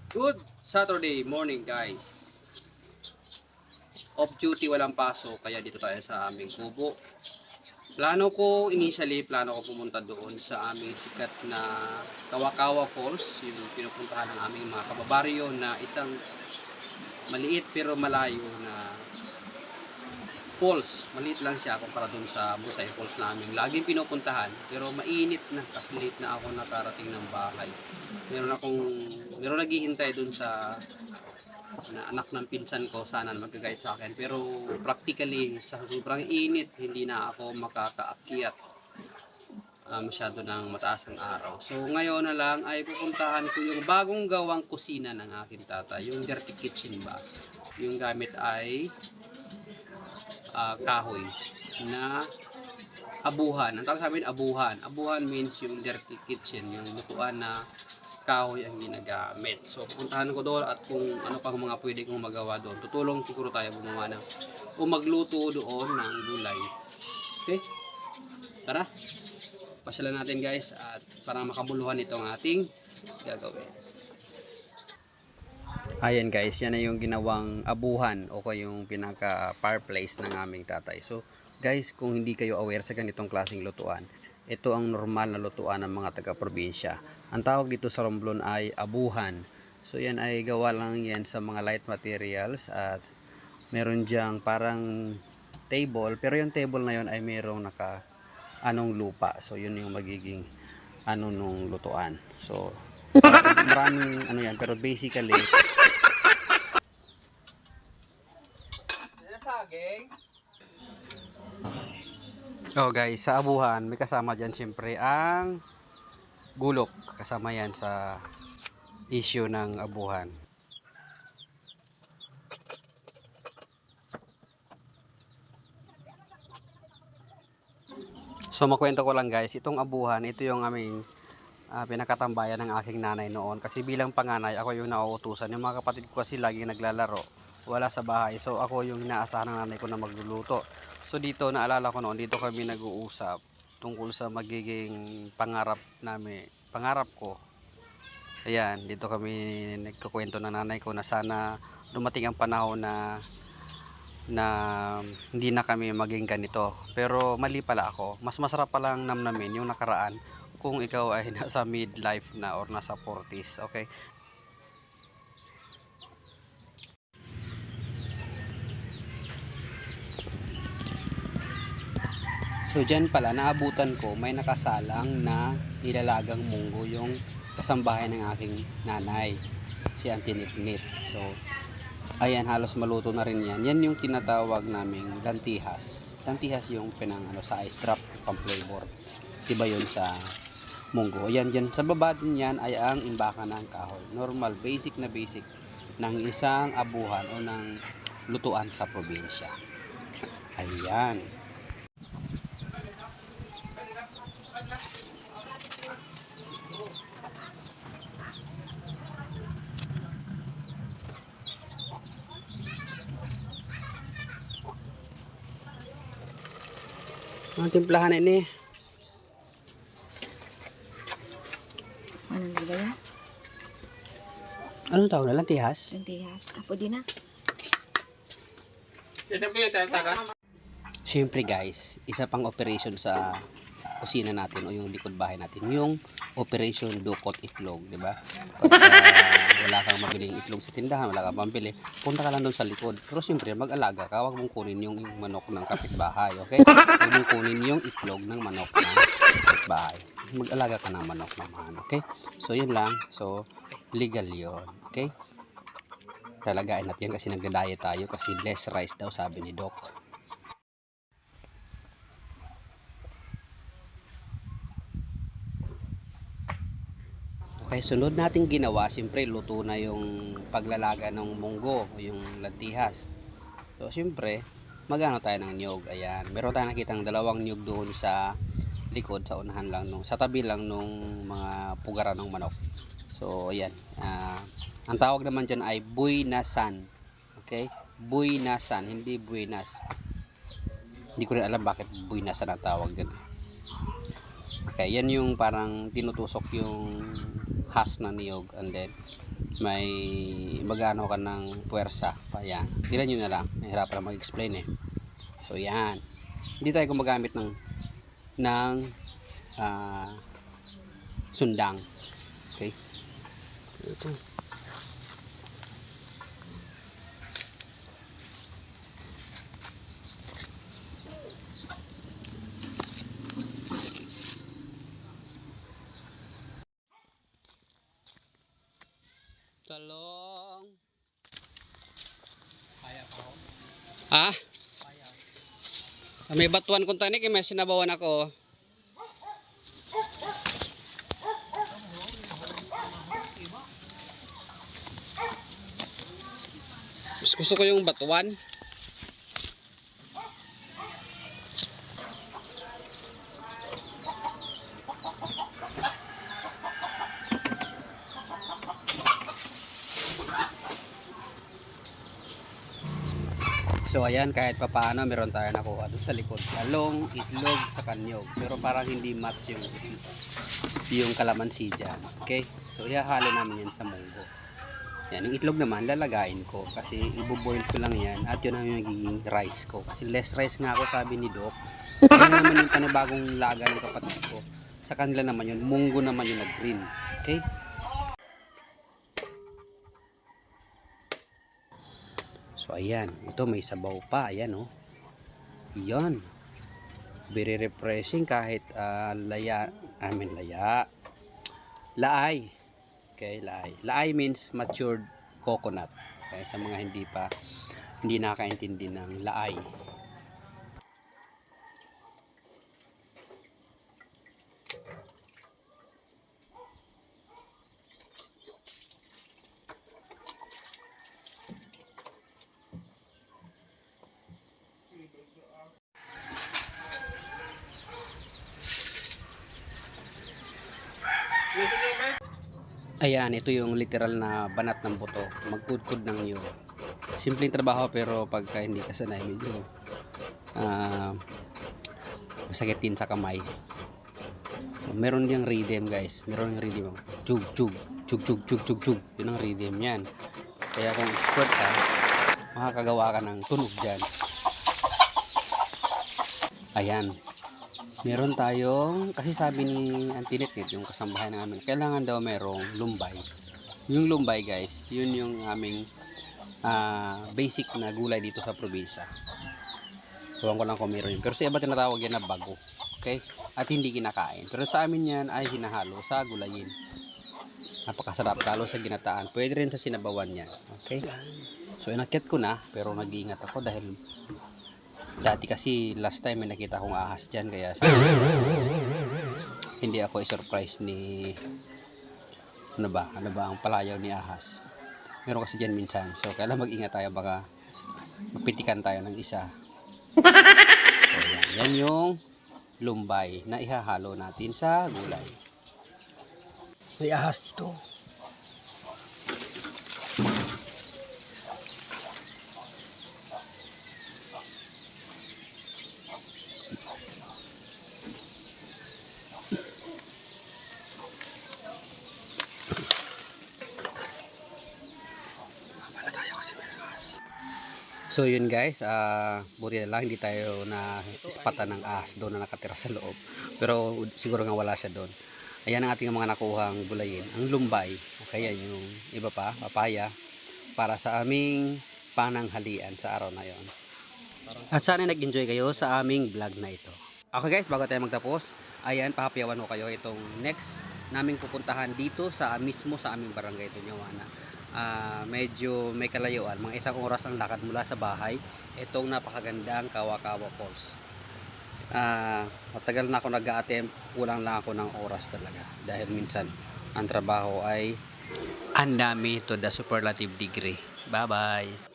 Good Saturday morning guys. Off duty, walang pasok, kaya dito tayo sa aming kubo. Plano ko pumunta doon sa aming sikat na Kawakawa Falls, yung pinupuntahan ng aming mga kababaryo na isang maliit pero malayo na falls. Maliit lang siya kumpara doon sa Busay Falls namin laging pinupuntahan, pero mainit na kasi late na ako nakarating ng bahay. Meron naghihintay doon sa na anak ng pinsan ko, sana magagayad sa akin, pero practically sa sobrang init hindi na ako makakaakyat, masyado ng mataas ang araw. So ngayon na lang ay pupuntahan ko yung bagong gawang kusina ng aking tatay, yung dirty kitchen ba. Yung gamit ay kahoy na abuhan. Ang tawag sa amin abuhan. Abuhan means yung dirty kitchen, yung lutuan na kahoy ang ginagamit. So pupuntahan ko doon at kung ano pang mga pwede kong magawa doon. Tutulong siguro tayo gumawa ng o magluto doon ng gulay. Okay? Tara. Pasyalan natin guys at para makabuluhan itong ating gagawin. Ayan guys, yan na yung ginawang abuhan o yung pinaka fireplace ng aming tatay. So guys, kung hindi kayo aware sa ganitong klaseng lutuan, ito ang normal na lutuan ng mga taga-probinsya. Ang tawag dito sa Romblon ay abuhan. So yan ay gawa lang yan sa mga light materials at meron diyang parang table. Pero yung table na yon ay merong anong lupa. So yun yung magiging nung lutuan. So maraming yan, pero basically oh guys, sa abuhan may kasama dyan siyempre ang gulok. Kasama yan sa issue ng abuhan. So makwento ko lang guys, itong abuhan, ito yung aming pinakatambayan ng aking nanay noon. Kasi bilang panganay, ako yung nauutusan. Yung mga kapatid ko kasi lagi naglalaro, wala sa bahay. So ako yung inaasahan ng nanay ko na magluluto. So dito, naalala ko noon, dito kami nag-uusap tungkol sa magiging pangarap namin, pangarap ko. Ayan, dito kami nagkukwento ng nanay ko na sana dumating ang panahon na hindi na kami maging ganito. Pero mali pala ako. Mas masarap palang namnamin yung nakaraan kung ikaw ay nasa midlife na or nasa 40s. Okay? So dyan pala, naabutan ko, may nakasalang na nilalagang munggo yung kasambahay ng aking nanay, si Auntie Nitnit. So, ayan, halos maluto na rin yan. Yan yung tinatawag naming lantihas. Lantihas yung sa ice drop, pang flavor. Diba yun sa munggo. Ayan, dyan sa baba din yan ay ang imbakan ng kahoy. Normal, basic na basic ng isang abuhan o ng lutuan sa probinsya. Ayan. Ang timplahan ini. Anong gaya? Anong tawag na? Lantihas? Lentihas. Apo din na. Siyempre guys, isa pang operation sa kusina natin o yung likod bahay natin, yung operation dukot itlog, di ba? Pag wala kang mabiling itlog sa tindahan, wala kang pambili, punta ka lang doon sa likod. Pero siyempre, mag-alaga ka, huwag mong kunin yung manok ng kapitbahay, okay? Huwag mong kunin yung itlog ng manok ng kapitbahay. Mag-alaga ka ng manok naman, okay? So, yun lang. So, legal yun, okay? Talagain natin yan kasi nagda-diet tayo kasi less rice daw, sabi ni Doc. Okay, sunod nating ginawa, siyempre luto na yung paglalaga ng munggo o yung lantihas. So siyempre, magano tayo ng niyog. Ayan, meron tayong nakitang dalawang niyog doon sa likod, sa unahan lang sa tabi lang nung mga pugara ng manok. So ayan, ang tawag naman dyan ay buinasan. Okay, buinasan, hindi buinas. Hindi ko rin alam bakit buinasan ang tawag dyan. Okay, yan yung parang tinutusok yung has na niyog, and then may magano ka ng puwersa pa. Yan, tignan nyo na lang, mahirap lang mag-explain eh. So yan, hindi tayo gumagamit ng sundang. Okay, ito. Talong. Kaya pa ako. Ah? May batuan kung tanik, may sinabawan ako. Mas gusto ko yung batuan. So ayan, kahit papaano meron tayo nakuha doon sa likod. Talong, itlog, sa kanyog. Pero parang hindi match yung kalamansi dyan. Okay? So ihahalo namin yan sa munggo. Yan, yung itlog naman lalagayin ko kasi iboboil ko lang yan at yun ang magiging rice ko. Kasi less rice nga ako, sabi ni Doc. Yun naman yung panibagong laga ng kapatid ko. Sa kanila naman yun, munggo naman yung nag-green. Okay? So ayan, ito may sabaw pa, ayan oh. Yan. Very refreshing kahit laay. Okay, laay. Laay means matured coconut. Okay, sa mga hindi nakakaintindi ng laay. Ayan, ito yung literal na banat ng buto. Magkudkod ng niyog. Simpleng trabaho pero pagka hindi ka sanay, medyo masakit din sa kamay. Meron diyang rhythm guys. Meron yung rhythm. Chug, chug, chug, chug, chug, chug, chug. Yun ang rhythm yan. Kaya kung expert ka, makakagawa ka ng tunog dyan. Ayan. Meron tayong, kasi sabi ni Auntie Nitnit, yung kasambahay namin, kailangan daw merong lumbay. Yung lumbay guys, yun yung aming basic na gulay dito sa probinsya. Huwag ko lang kung meron yun. Pero sa iba tinatawag yan na bago. Okay? At hindi kinakain. Pero sa amin yan ay hinahalo sa gulayin. Napakasarap, lalo sa ginataan. Pwede rin sa sinabawan yan. Okay? So inakyat ko na, pero nag-iingat ako dahil dati kasi last time may nakita akong ahas dyan, kaya hindi ako i-surprise ni ano ba ang palayaw ni ahas. Meron kasi dyan minsan, so kailangan mag-ingat tayo, baka mapitikan tayo ng isa. So yan yung lumbay na ihahalo natin sa gulay. May ahas dito. So yun guys, buti na lang hindi tayo na ispatan ng ahas doon na nakatira sa loob. Pero siguro nga wala siya doon. Ayan ang ating mga nakuhang gulayin. Ang lumbay, okay, yan yung iba pa, papaya, para sa aming pananghalian sa araw na yon. At sana nag-enjoy kayo sa aming vlog na ito. Okay guys, bago tayo magtapos, ayan, pahapiyawan ko kayo itong next naming pupuntahan dito mismo sa aming barangay Tunyawana. Medyo may kalayuan, mga 1 oras ang lakad mula sa bahay, itong napakagandang Kawa-Kawa Falls. Matagal na ako nag-a-attempt, kulang lang ako ng oras talaga dahil minsan ang trabaho ay ang dami to the superlative degree. Bye bye.